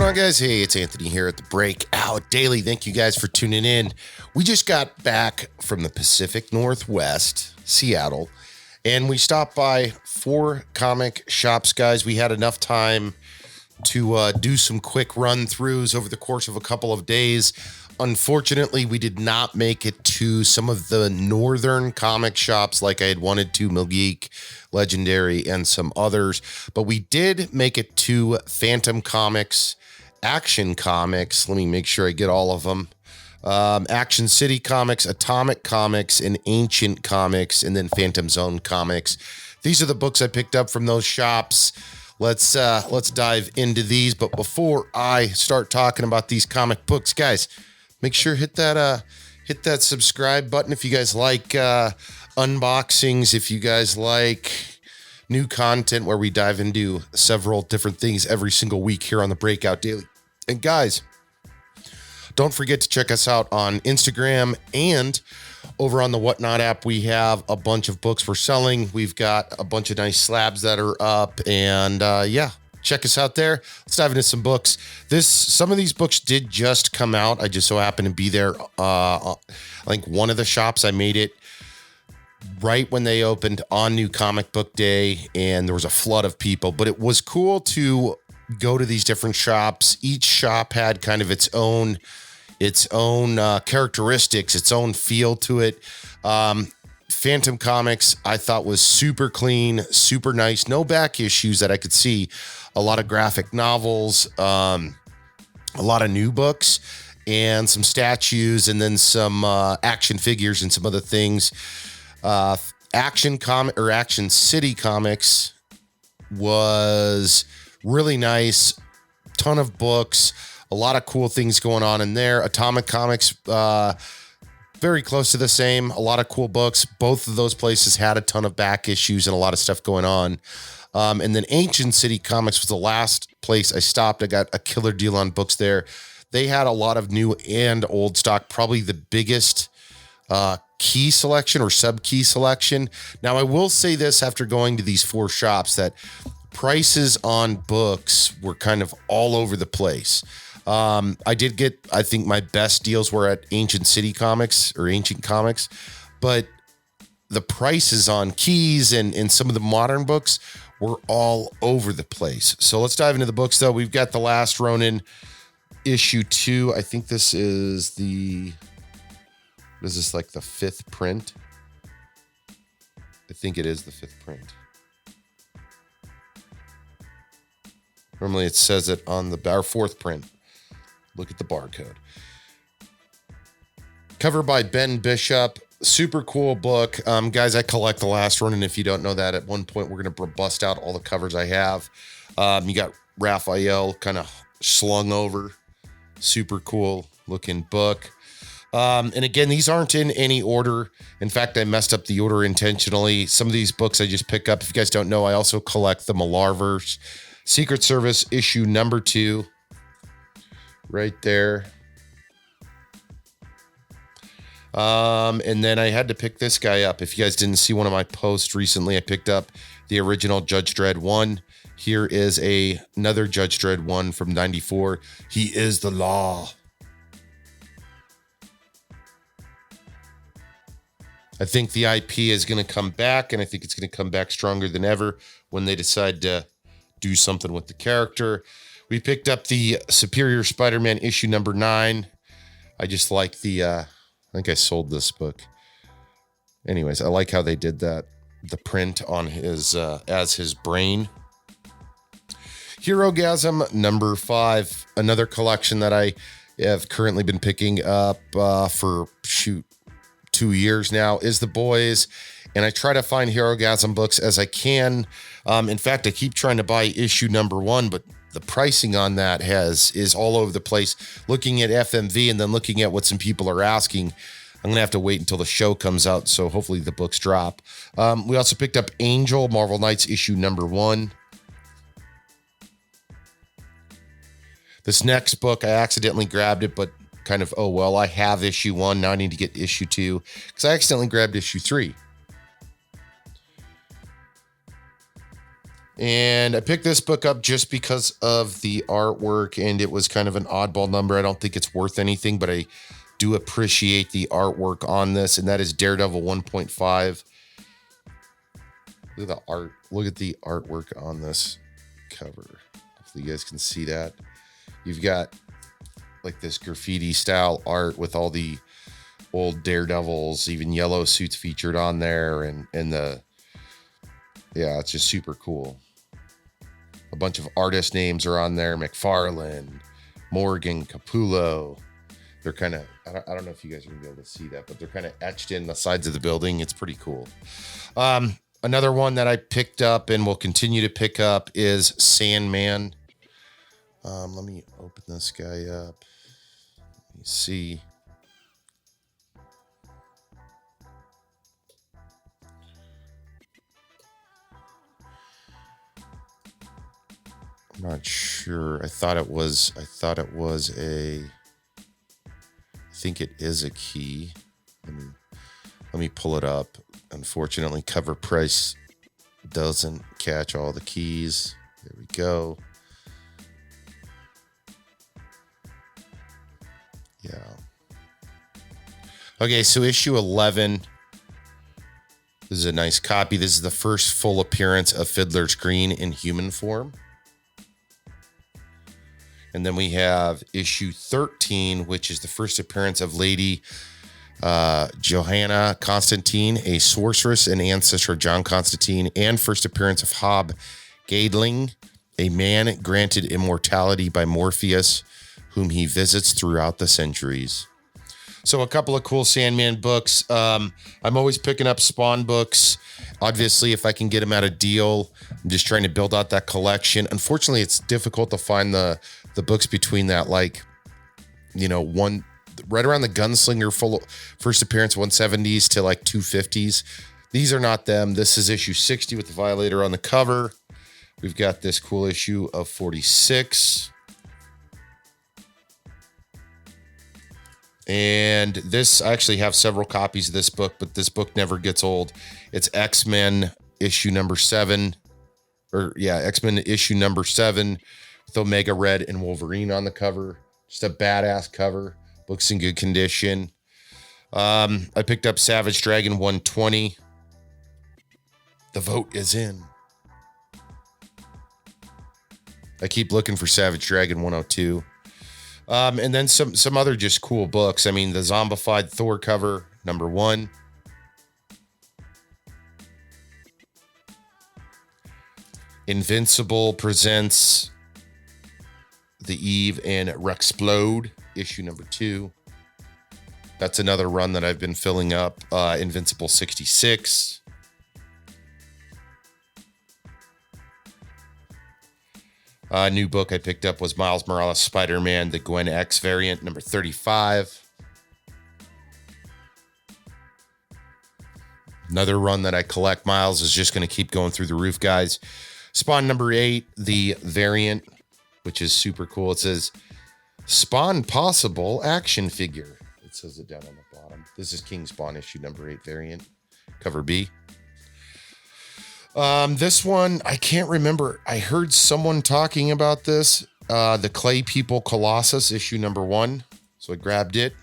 going on, guys? Hey, it's Anthony here at the Breakout Daily. Thank you guys for tuning in. We just got back from the Pacific Northwest, Seattle, and we stopped by 4 comic shops, guys. We had enough time to do some quick run-throughs over the course of a couple of days. Unfortunately, we did not make it to some of the northern comic shops like I had wanted to, MilGeek, Legendary, and some others. But we did make it to Phantom Comics, Action Comics. Let me make sure I get all of them. Action City Comics, Atomic Comics, and Ancient Comics, and then Phantom Zone Comics. These are the books I picked up from those shops. Let's dive into these. But before I start talking about these comic books, guys, make sure hit that subscribe button if you guys like unboxings, if you guys like new content where we dive into several different things every single week here on the Breakout Daily. And guys, don't forget to check us out on Instagram and over on the Whatnot app. We have a bunch of books we're selling. We've got a bunch of nice slabs that are up, and check us out there. Let's dive into some books. Some of these books did just come out. I just so happened to be there. I think one of the shops, I made it right when they opened on New Comic Book Day, and there was a flood of people. But it was cool to go to these different shops. Each shop had kind of its own characteristics, its own feel to it. Phantom Comics, I thought, was super clean, super nice. No back issues that I could see. A lot of graphic novels, a lot of new books, and some statues, and then some action figures and some other things. Action City Comics was really nice. Ton of books, a lot of cool things going on in there. Atomic Comics, very close to the same. A lot of cool books. Both of those places had a ton of back issues and a lot of stuff going on. And then Ancient City Comics was the last place I stopped. I got a killer deal on books there. They had a lot of new and old stock, probably the biggest key selection or sub-key selection. Now, I will say this after going to these 4 shops, that prices on books were kind of all over the place. I did get, I think my best deals were at Ancient City Comics or Ancient Comics, but the prices on keys and some of the modern books were all over the place. So let's dive into the books, though. We've got the last Ronin Issue 2. I think this is like the 5th print? I think it is the 5th print. Normally it says it on our 4th print. Look at the barcode. Cover by Ben Bishop. Super cool book. Guys, I collect the last Ronin. If you don't know that, at one point we're going to bust out all the covers I have. You got Raphael kind of slung over. Super cool looking book. And again, these aren't in any order. In fact, I messed up the order intentionally. Some of these books I just pick up. If you guys don't know, I also collect the Millarverse Secret Service issue number 2. Right there. And then I had to pick this guy up. If you guys didn't see one of my posts recently, I picked up the original Judge Dredd 1. Here is another Judge Dredd 1 from 94. He is the law. I think the IP is going to come back, and I think it's going to come back stronger than ever when they decide to do something with the character. We picked up the Superior Spider-Man issue number 9. I just like I think I sold this book. Anyways, I like how they did that. The print on his, as his brain. Herogasm number 5. Another collection that I have currently been picking up for 2 years now, is The Boys. And I try to find Herogasm books as I can. In fact, I keep trying to buy issue number 1, but the pricing on that is all over the place. Looking at FMV and then looking at what some people are asking, I'm going to have to wait until the show comes out, so hopefully the books drop. We also picked up Angel, Marvel Knights issue number 1. This next book, I accidentally grabbed it, but kind of, oh, well, I have issue 1. Now I need to get issue 2 because I accidentally grabbed issue 3. And I picked this book up just because of the artwork, and it was kind of an oddball number. I don't think it's worth anything, but I do appreciate the artwork on this, and that is Daredevil 1.5. Look at the art. Look at the artwork on this cover. Hopefully you guys can see that. You've got like this graffiti style art with all the old Daredevils, even yellow suits featured on there, and yeah, it's just super cool. A bunch of artist names are on there: McFarlane, Morgan, Capullo. They're kind of, I don't know if you guys are gonna be able to see that, but they're kind of etched in the sides of the building. It's pretty cool. Another one that I picked up and will continue to pick up is Sandman. Let me open this guy up. Let me see. I'm not sure. I think it is a key. Let me pull it up. Unfortunately, cover price doesn't catch all the keys. There we go. Yeah. Okay, so issue 11. This is a nice copy. This is the first full appearance of Fiddler's Green in human form. And then we have issue 13, which is the first appearance of Lady Johanna Constantine, a sorceress and ancestor of John Constantine, and first appearance of Hob Gadling, a man granted immortality by Morpheus, whom he visits throughout the centuries. So a couple of cool Sandman books. I'm always picking up Spawn books. Obviously, if I can get them at a deal, I'm just trying to build out that collection. Unfortunately, it's difficult to find the books between that, like, one right around the Gunslinger full first appearance 170s to like 250s. These are not them. This is issue 60 with the Violator on the cover. We've got this cool issue of 46. And this, I actually have several copies of this book, but this book never gets old. It's X-Men issue number 7. X-Men issue number 7 with Omega Red and Wolverine on the cover. Just a badass cover. Book's in good condition. I picked up Savage Dragon 120. The vote is in. I keep looking for Savage Dragon 102. And then some other just cool books. I mean, the Zombified Thor cover, number 1. Invincible presents The Eve and Rexplode, issue number 2. That's another run that I've been filling up. Invincible 66. A new book I picked up was Miles Morales Spider-Man, the Gwen X variant, number 35. Another run that I collect. Miles is just going to keep going through the roof, guys. Spawn number 8, the variant, which is super cool. It says Spawn Possible action figure. It says it down on the bottom. This is King Spawn issue number 8 variant, cover B. This one, I can't remember. I heard someone talking about this. The Clay People Colossus issue number 1. So I grabbed it.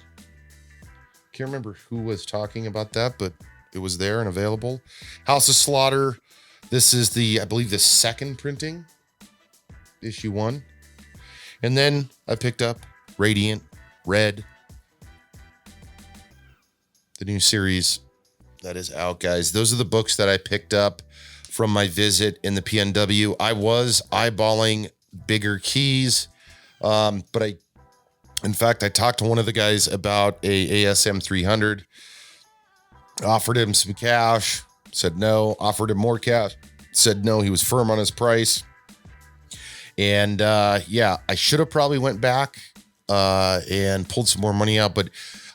Can't remember who was talking about that, but it was there and available. House of Slaughter. This is I believe the second printing, issue 1. And then I picked up Radiant Red, the new series that is out, guys. Those are the books that I picked up from my visit in the PNW. I was eyeballing bigger keys, but in fact, I talked to one of the guys about a ASM 300, offered him some cash, said no, offered him more cash, said no. He was firm on his price. And I should have probably went back and pulled some more money out, but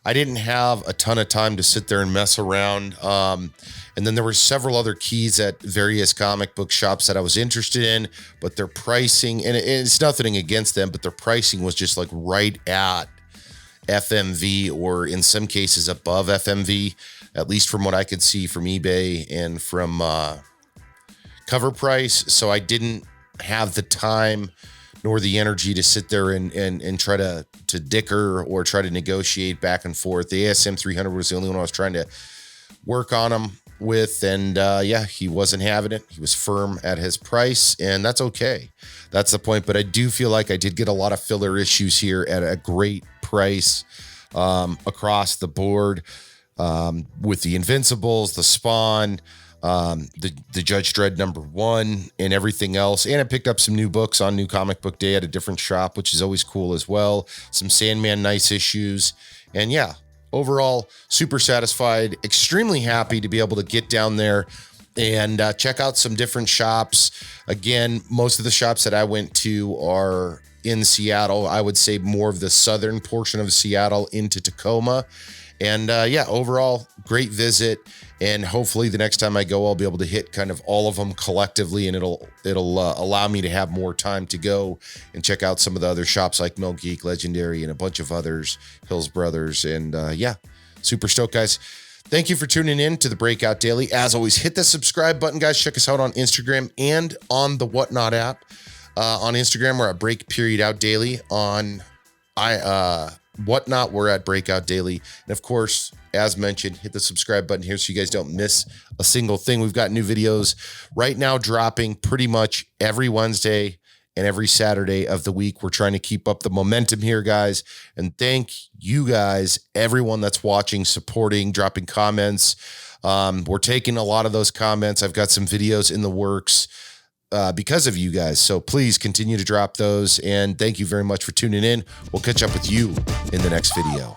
I didn't have a ton of time to sit there and mess around. And then there were several other keys at various comic book shops that I was interested in, but their pricing, and it's nothing against them, but their pricing was just like right at FMV, or in some cases above FMV, at least from what I could see from eBay and from cover price, so I didn't have the time nor the energy to sit there and try to dicker or try to negotiate back and forth. The ASM 300 was the only one I was trying to work on him with, and yeah, he wasn't having it. He was firm at his price, and that's okay. That's the point. But I do feel like I did get a lot of filler issues here at a great price across the board, with the Invincibles, the Spawn, the Judge Dredd #1, and everything else. And I picked up some new books on New Comic Book Day at a different shop, which is always cool as well. Some Sandman nice issues. And yeah, overall, super satisfied, extremely happy to be able to get down there and check out some different shops. Again, most of the shops that I went to are in Seattle. I would say more of the southern portion of Seattle into Tacoma. And yeah, overall, great visit. And hopefully the next time I go, I'll be able to hit kind of all of them collectively, and it'll allow me to have more time to go and check out some of the other shops like Mill Geek, Legendary, and a bunch of others, Hills Brothers. And yeah, super stoked, guys. Thank you for tuning in to the Breakout Daily. As always, hit the subscribe button, guys. Check us out on Instagram and on the Whatnot app. On Instagram, we're at break.out_daily. On Whatnot, we're at Breakout Daily. And of course, as mentioned, hit the subscribe button here so you guys don't miss a single thing. We've got new videos right now dropping pretty much every Wednesday and every Saturday of the week. We're trying to keep up the momentum here, guys. And thank you guys, everyone that's watching, supporting, dropping comments. We're taking a lot of those comments. I've got some videos in the works because of you guys. So please continue to drop those. And thank you very much for tuning in. We'll catch up with you in the next video.